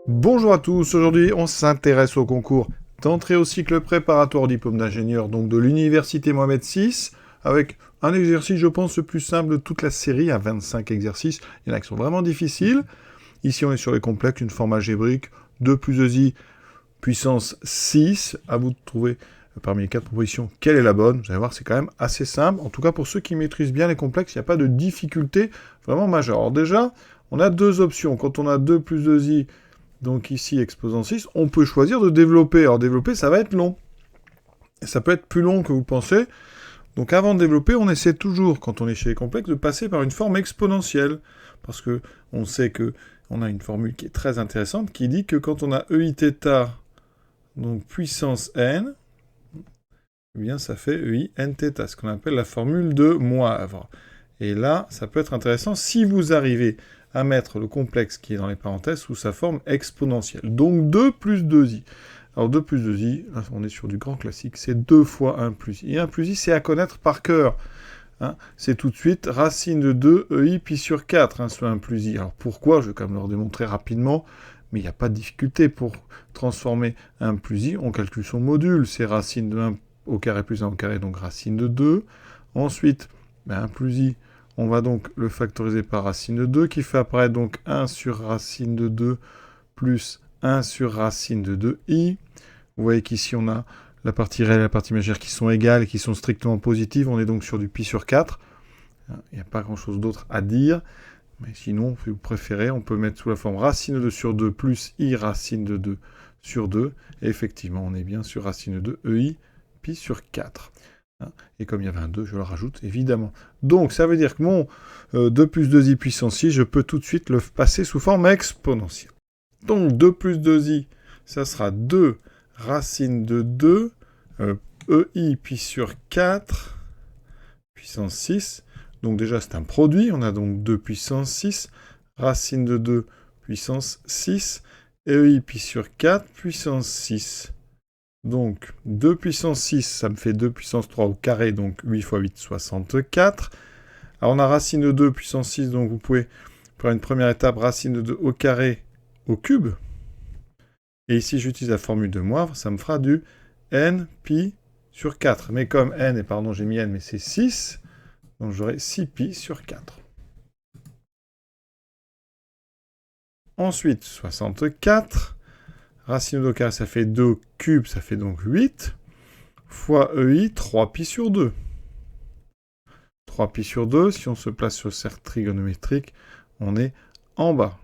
Bonjour à tous, aujourd'hui on s'intéresse au concours d'entrée au cycle préparatoire au diplôme d'ingénieur donc de l'université Mohamed VI, avec un exercice je pense le plus simple de toute la série, à 25 exercices, il y en a qui sont vraiment difficiles. Ici on est sur les complexes, une forme algébrique, 2 plus 2i puissance 6, à vous de trouver parmi les 4 propositions quelle est la bonne, vous allez voir c'est quand même assez simple, en tout cas pour ceux qui maîtrisent bien les complexes, il n'y a pas de difficulté vraiment majeure. Alors déjà, on a deux options, quand on a 2 plus 2i, donc ici, exposant 6, on peut choisir de développer. Alors développer, ça va être long. Et ça peut être plus long que vous pensez. Donc avant de développer, on essaie toujours, quand on est chez les complexes, de passer par une forme exponentielle. Parce que on sait que on a une formule qui est très intéressante, qui dit que quand on a eiθ, donc puissance n, eh bien ça fait ei nθ, ce qu'on appelle la formule de Moivre. Et là, ça peut être intéressant si vous arrivez à mettre le complexe qui est dans les parenthèses sous sa forme exponentielle. Donc 2 plus 2i. Alors 2 plus 2i, là, on est sur du grand classique, c'est 2 fois 1 plus i. Et 1 plus i, c'est à connaître par cœur. Hein, c'est tout de suite racine de 2 ei pi sur 4, hein, soit 1 plus i. Alors pourquoi? Je vais quand même leur démontrer rapidement, mais il n'y a pas de difficulté pour transformer 1 plus i. On calcule son module, c'est racine de 1 au carré plus 1 au carré, donc racine de 2. Ensuite, 1 plus i, on va donc le factoriser par racine de 2, qui fait apparaître donc 1 sur racine de 2 plus 1 sur racine de 2i. Vous voyez qu'ici, on a la partie réelle et la partie imaginaire qui sont égales et qui sont strictement positives. On est donc sur du pi sur 4. Il n'y a pas grand-chose d'autre à dire. Mais sinon, si vous préférez, on peut mettre sous la forme racine de 2 sur 2 plus i racine de 2 sur 2. Et effectivement, on est bien sur racine de 2 ei pi sur 4. Et comme il y avait un 2, je le rajoute, évidemment. Donc, ça veut dire que mon 2 plus 2i puissance 6, je peux tout de suite le passer sous forme exponentielle. Donc, 2 plus 2i, ça sera 2 racine de 2, ei pi sur 4, puissance 6. Donc déjà, c'est un produit. On a donc 2 puissance 6, racine de 2, puissance 6, et ei pi sur 4, puissance 6. Donc, 2 puissance 6, ça me fait 2 puissance 3 au carré, donc 8 fois 8, 64. Alors, on a racine de 2 puissance 6, donc vous pouvez faire une première étape, racine de 2 au carré au cube. Et ici, j'utilise la formule de Moivre, ça me fera du n pi sur 4. Mais comme n, et pardon, j'ai mis n, mais c'est 6, donc j'aurai 6 pi sur 4. Ensuite, 64. Racine de 2 au carré, ça fait 2 au cube, ça fait donc 8. Fois ei, 3 pi sur 2. 3 pi sur 2, si on se place sur le cercle trigonométrique, on est en bas.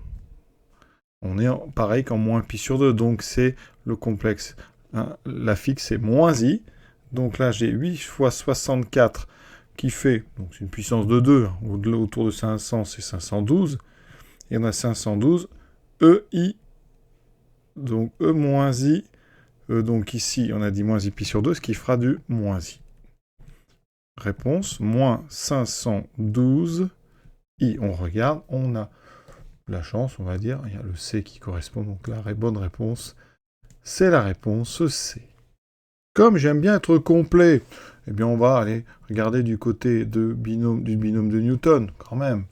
On est pareil qu'en moins pi sur 2, donc c'est le complexe. Hein, la fixe, c'est moins i. Donc là, j'ai 8 fois 64 qui fait, donc c'est une puissance de 2, hein, autour de 500, c'est 512. Et on a 512 ei, donc e moins i. Donc ici, on a dit moins i pi sur 2, ce qui fera du moins i. Réponse, moins 512 i. On regarde, on a la chance, on va dire. Il y a le C qui correspond, donc la bonne réponse, c'est la réponse C. Comme j'aime bien être complet, eh bien on va aller regarder du côté du binôme de Newton, quand même.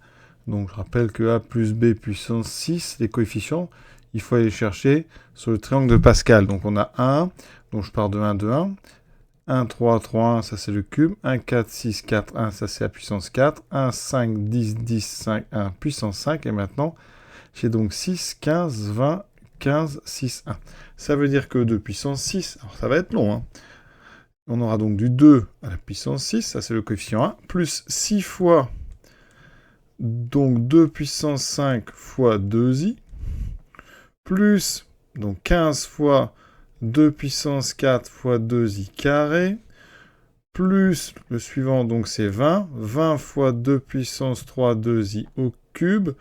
Donc je rappelle que A plus B puissance 6, les coefficients, il faut aller chercher sur le triangle de Pascal. Donc on a 1, donc je pars de 1, 2, 1. 1, 3, 3, 1, ça c'est le cube. 1, 4, 6, 4, 1, ça c'est la puissance 4. 1, 5, 10, 10, 5, 1, puissance 5. Et maintenant, j'ai donc 6, 15, 20, 15, 6, 1. Ça veut dire que 2 puissance 6, alors ça va être long, hein. On aura donc du 2 à la puissance 6, ça c'est le coefficient 1, plus 6 fois, donc 2 puissance 5 fois 2i, plus, donc 15 fois 2 puissance 4 fois 2i carré, plus le suivant, donc c'est 20, 20 fois 2 puissance 3 2i au cube,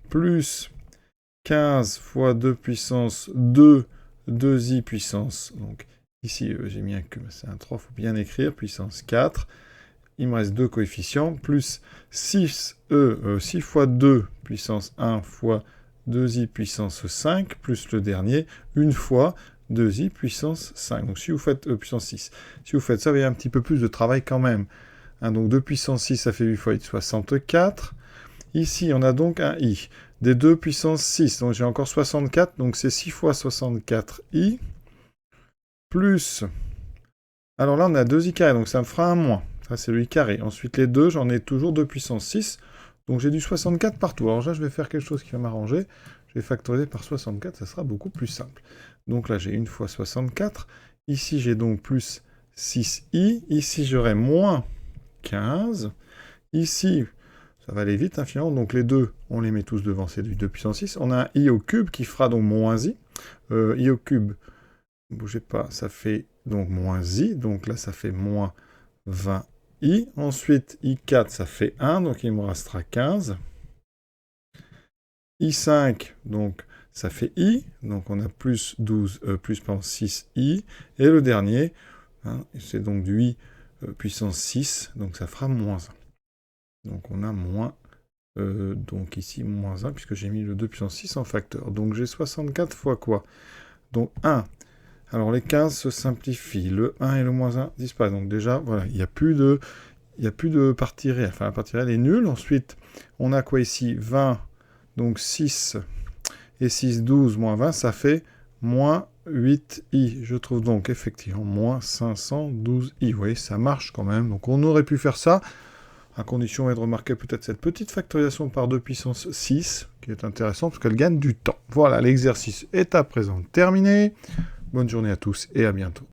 plus 15 fois 2 puissance 2, 2i puissance, donc ici j'ai mis un cube, c'est un 3, il faut bien écrire, puissance 4, il me reste 2 coefficients, plus 6 fois 2 puissance 1 fois 2i puissance 5, plus le dernier, une fois 2i puissance 5. Donc si vous faites puissance 6, si vous faites ça, vous avez un petit peu plus de travail quand même. Hein, donc 2 puissance 6, ça fait 8 fois 8, 64. Ici, on a donc un i. des 2 puissance 6. Donc j'ai encore 64, donc c'est 6 fois 64i, plus... Alors là, on a 2i carré, donc ça me fera un moins. Ça, c'est le i carré. Ensuite, les 2, j'en ai toujours 2 puissance 6. Donc j'ai du 64 partout. Alors là, je vais faire quelque chose qui va m'arranger. Je vais factoriser par 64, ça sera beaucoup plus simple. Donc là, j'ai 1 fois 64. Ici, j'ai donc plus 6i. Ici, j'aurai moins 15. Ici, ça va aller vite, hein, finalement. Donc les 2, on les met tous devant, c'est du 2 puissance 6. On a un i au cube qui fera donc moins i. I au cube, bougez pas, ça fait donc moins i. Donc là, ça fait moins 20i. Ensuite, i4, ça fait 1, donc il me restera 15. i5, donc ça fait i, donc on a plus 12, plus 6i. Et le dernier, hein, c'est donc du i puissance 6, donc ça fera moins 1. Donc on a moins, donc ici moins 1, puisque j'ai mis le 2 puissance 6 en facteur. Donc j'ai 64 fois quoi? Donc 1. Alors les 15 se simplifient, le 1 et le moins 1 disparaissent. Donc déjà, voilà, il n'y a plus de partie réelle. Enfin, la partie réelle est nulle. Ensuite, on a quoi ici? 20, donc 6 et 6, 12, moins 20, ça fait moins 8i. Je trouve donc effectivement moins 512i. Vous voyez, ça marche quand même. Donc on aurait pu faire ça, à condition de remarquer peut-être cette petite factorisation par 2 puissance 6, qui est intéressante parce qu'elle gagne du temps. Voilà, l'exercice est à présent terminé. Bonne journée à tous et à bientôt.